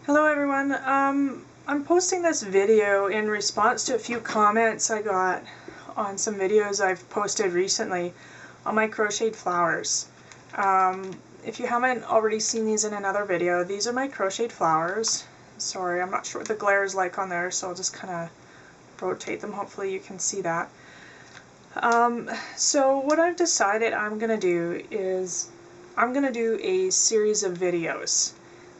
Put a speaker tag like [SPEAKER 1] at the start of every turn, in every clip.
[SPEAKER 1] Hello everyone. I'm posting this video in response to a few comments I got on some videos I've posted recently on my crocheted flowers. If you haven't already seen these in another video, these are my crocheted flowers. Sorry, I'm not sure what the glare is like on there, so I'll just kind of rotate them. Hopefully you can see that. So what I've decided I'm going to do is I'm going to do a series of videos.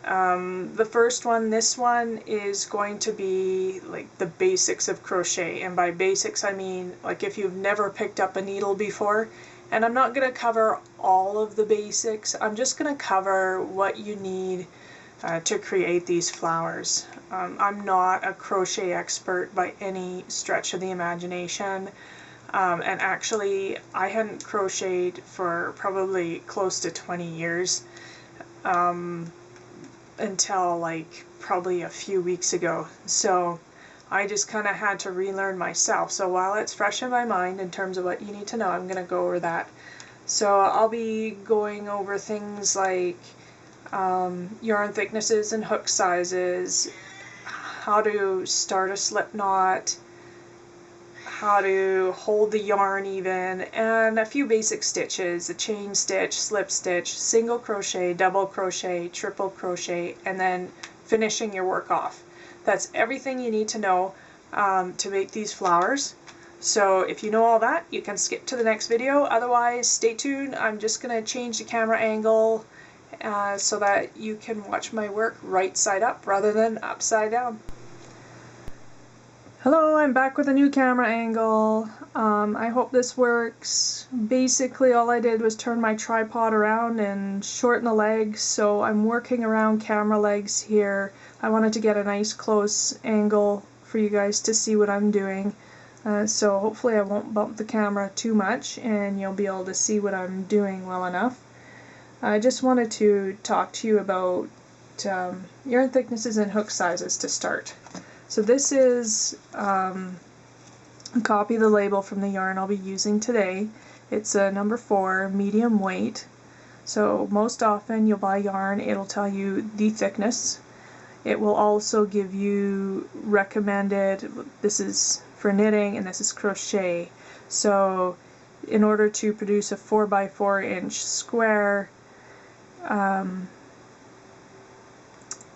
[SPEAKER 1] The first one, this one, is going to be like the basics of crochet, and by basics I mean like if you've never picked up a needle before. And I'm not going to cover all of the basics, I'm just going to cover what you need to create these flowers. I'm not a crochet expert by any stretch of the imagination, and actually I hadn't crocheted for probably close to 20 years. Until like probably a few weeks ago, so I just kind of had to relearn myself. So while it's fresh in my mind in terms of what you need to know, I'm going to go over that. So I'll be going over things like yarn thicknesses and hook sizes, how to start a slip knot, how to hold the yarn even, and a few basic stitches: a chain stitch, slip stitch, single crochet, double crochet, triple crochet, and then finishing your work off. That's everything you need to know to make these flowers. So if you know all that, you can skip to the next video. Otherwise, stay tuned. I'm just going to change the camera angle so that you can watch my work right side up rather than upside down. Hello, I'm back with a new camera angle. I hope this works. Basically all I did was turn my tripod around and shorten the legs, so I'm working around camera legs here. I wanted to get a nice close angle for you guys to see what I'm doing. So hopefully I won't bump the camera too much and you'll be able to see what I'm doing well enough. I just wanted to talk to you about yarn thicknesses and hook sizes to start. So this is a copy of the label from the yarn I'll be using today. It's a number 4 medium weight. So most often you'll buy yarn, it'll tell you the thickness. It will also give you recommended, this is for knitting and this is crochet. So in order to produce a 4x4 inch square,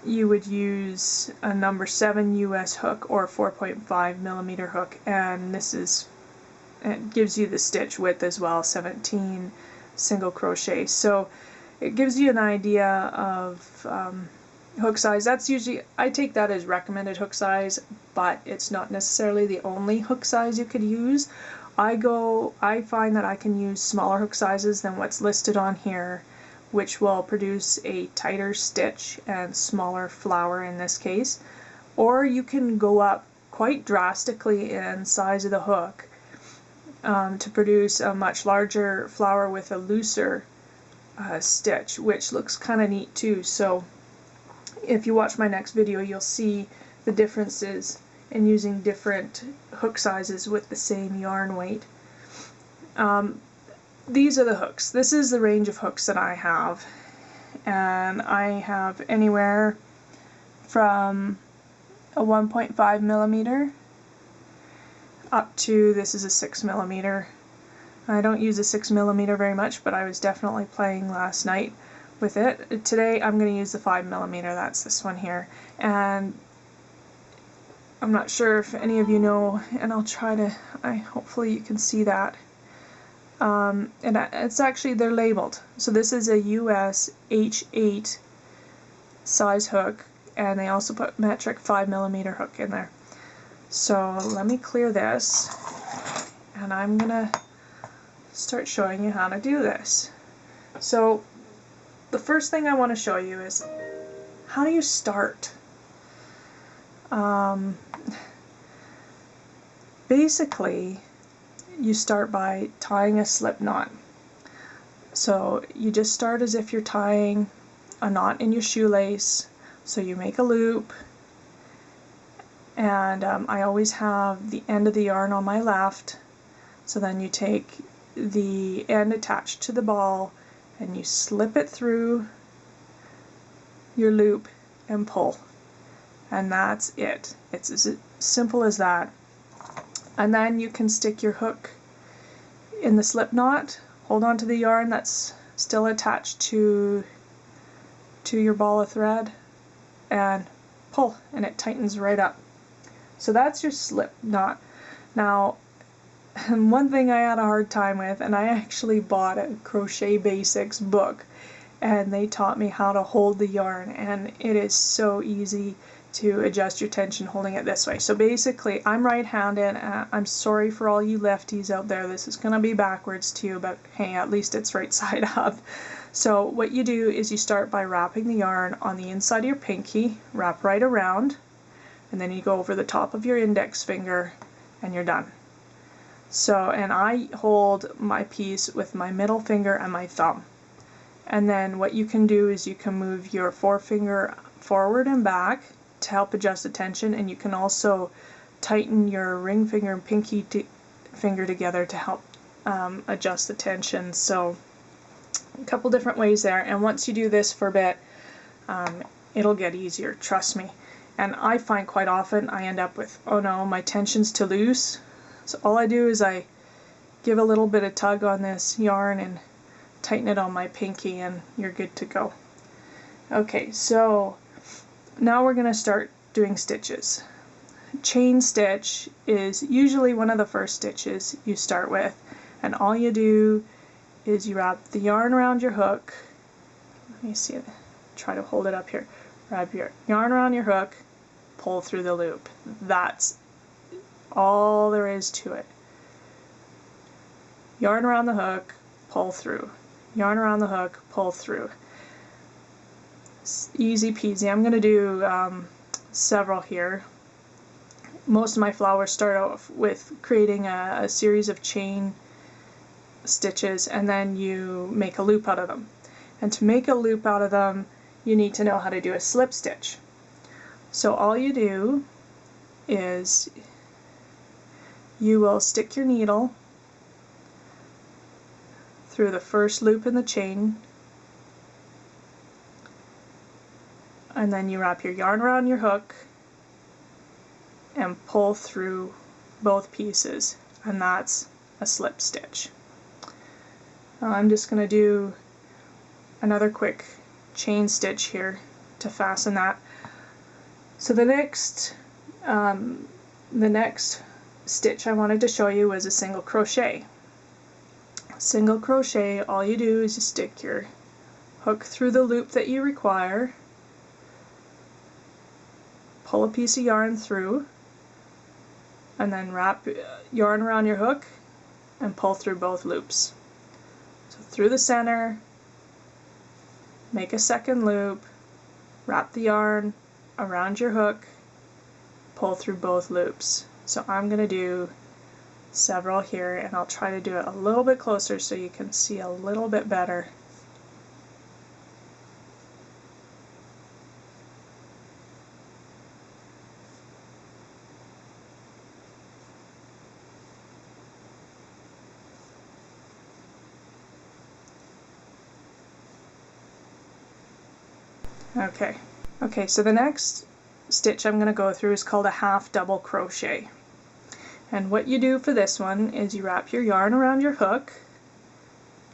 [SPEAKER 1] you would use a number 7 US hook or 4.5 millimeter hook, and it gives you the stitch width as well, 17 single crochet. So it gives you an idea of hook size. That's usually, I take that as recommended hook size, but it's not necessarily the only hook size you could use. I find that I can use smaller hook sizes than what's listed on here, which will produce a tighter stitch and smaller flower in this case. Or you can go up quite drastically in size of the hook to produce a much larger flower with a looser stitch, which looks kind of neat too. So if you watch my next video, you'll see the differences in using different hook sizes with the same yarn weight. These are the hooks. This is the range of hooks that I have, and I have anywhere from a 1.5 millimeter up to, this is a 6 millimeter. I don't use a 6 millimeter very much, but I was definitely playing last night with it. Today I'm going to use the 5 millimeter, that's this one here. And I'm not sure if any of you know, and I'll try to, hopefully you can see that. And it's actually, they're labeled. So this is a US H8 size hook, and they also put metric 5 millimeter hook in there. So let me clear this, and I'm gonna start showing you how to do this. So the first thing I want to show you is how do you start? Basically, you start by tying a slip knot. So you just start as if you're tying a knot in your shoelace. So you make a loop, and I always have the end of the yarn on my left. So then you take the end attached to the ball and you slip it through your loop and pull. And that's it. It's as simple as that. And then you can stick your hook in the slip knot, hold on to the yarn that's still attached to your ball of thread, and pull, and it tightens right up. So that's your slip knot. Now, one thing I had a hard time with, and I actually bought a Crochet Basics book, and they taught me how to hold the yarn, and it is so easy to adjust your tension holding it this way. So basically, I'm right-handed. I'm sorry for all you lefties out there. This is going to be backwards to you, but hey, at least it's right side up. So what you do is you start by wrapping the yarn on the inside of your pinky, wrap right around, and then you go over the top of your index finger, and you're done. So, and I hold my piece with my middle finger and my thumb. And then what you can do is you can move your forefinger forward and back to help adjust the tension, and you can also tighten your ring finger and pinky finger together to help adjust the tension. So a couple different ways there, and once you do this for a bit, it'll get easier, trust me. And I find quite often I end up with, oh no, my tension's too loose. So all I do is I give a little bit of tug on this yarn and tighten it on my pinky, and you're good to go. Okay, so now we're going to start doing stitches. Chain stitch is usually one of the first stitches you start with, and all you do is you wrap the yarn around your hook. Let me see it. Try to hold it up here. Wrap your yarn around your hook, pull through the loop. That's all there is to it. Yarn around the hook, pull through. Yarn around the hook, pull through. It's easy peasy. I'm going to do several here. Most of my flowers start off with creating a series of chain stitches, and then you make a loop out of them. And to make a loop out of them, you need to know how to do a slip stitch. So all you do is you will stick your needle through the first loop in the chain, and then you wrap your yarn around your hook and pull through both pieces, and that's a slip stitch. Now I'm just going to do another quick chain stitch here to fasten that. So the next stitch I wanted to show you was a single crochet. Single crochet, all you do is you stick your hook through the loop that you require, pull a piece of yarn through, and then wrap yarn around your hook and pull through both loops. So through the center, make a second loop, wrap the yarn around your hook, pull through both loops. So I'm going to do several here, and I'll try to do it a little bit closer so you can see a little bit better. Okay, so the next stitch I'm going to go through is called a half double crochet. And what you do for this one is you wrap your yarn around your hook,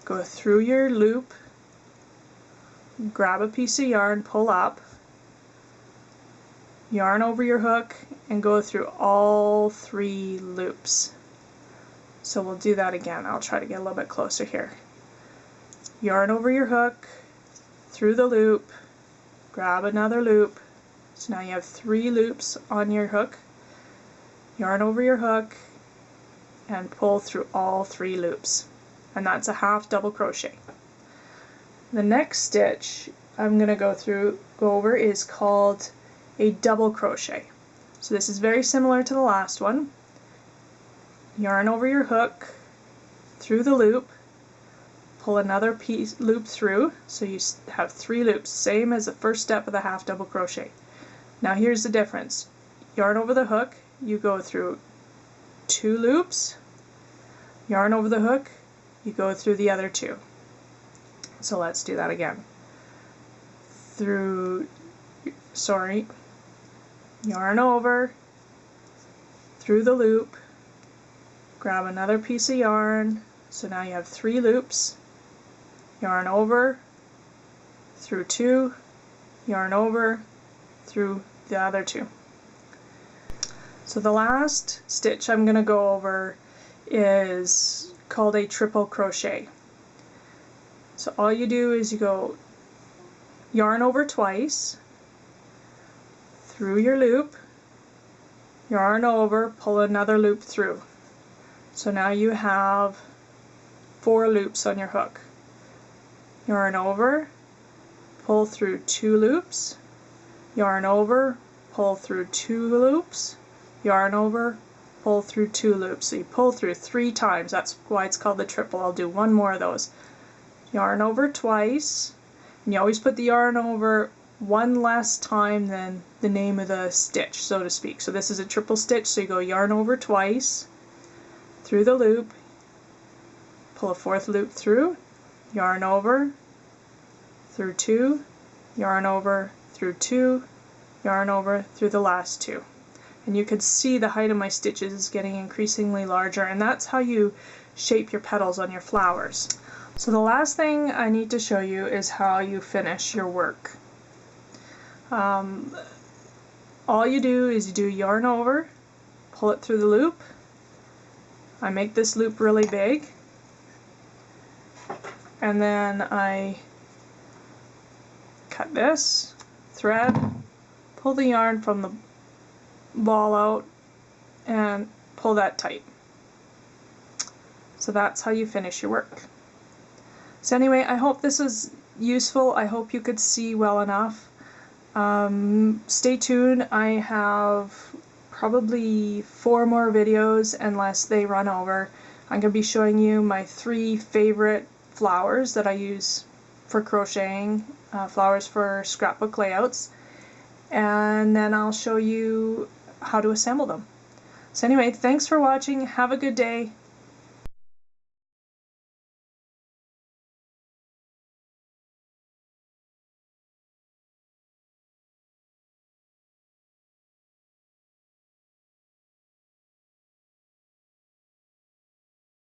[SPEAKER 1] go through your loop, grab a piece of yarn, pull up, yarn over your hook, and go through all 3 loops. So we'll do that again. I'll try to get a little bit closer here. Yarn over your hook, through the loop, grab another loop. So now you have 3 loops on your hook. Yarn over your hook and pull through all 3 loops, and that's a half double crochet. The next stitch I'm going to go over is called a double crochet. So this is very similar to the last one. Yarn over your hook, through the loop, pull another loop through, so you have 3 loops, same as the first step of the half double crochet. Now here's the difference. Yarn over the hook, you go through 2 loops, yarn over the hook, you go through the other 2. So let's do that again. yarn over, through the loop, grab another piece of yarn, so now you have 3 loops, yarn over, through 2, yarn over, through the other 2. So the last stitch I'm going to go over is called a triple crochet. So all you do is you go yarn over twice, through your loop, yarn over, pull another loop through. So now you have 4 loops on your hook. Yarn over, pull through 2 loops, yarn over, pull through 2 loops, yarn over, pull through 2 loops. So you pull through 3 times. That's why it's called the triple. I'll do one more of those. Yarn over twice, and you always put the yarn over one less time than the name of the stitch, so to speak. So this is a triple stitch, so you go yarn over twice, through the loop, pull a 4th loop through, yarn over, through 2, yarn over, through 2, yarn over, through the last 2. And you can see the height of my stitches is getting increasingly larger, and that's how you shape your petals on your flowers. So the last thing I need to show you is how you finish your work. All you do is you do yarn over, pull it through the loop. I make this loop really big, and then I cut this thread, pull the yarn from the ball out, and pull that tight. So that's how you finish your work. So anyway, I hope this was useful. I hope you could see well enough. Stay tuned. I have probably 4 more videos unless they run over. I'm going to be showing you my 3 favorite flowers that I use for crocheting, flowers for scrapbook layouts, and then I'll show you how to assemble them. So anyway, thanks for watching. Have a good day.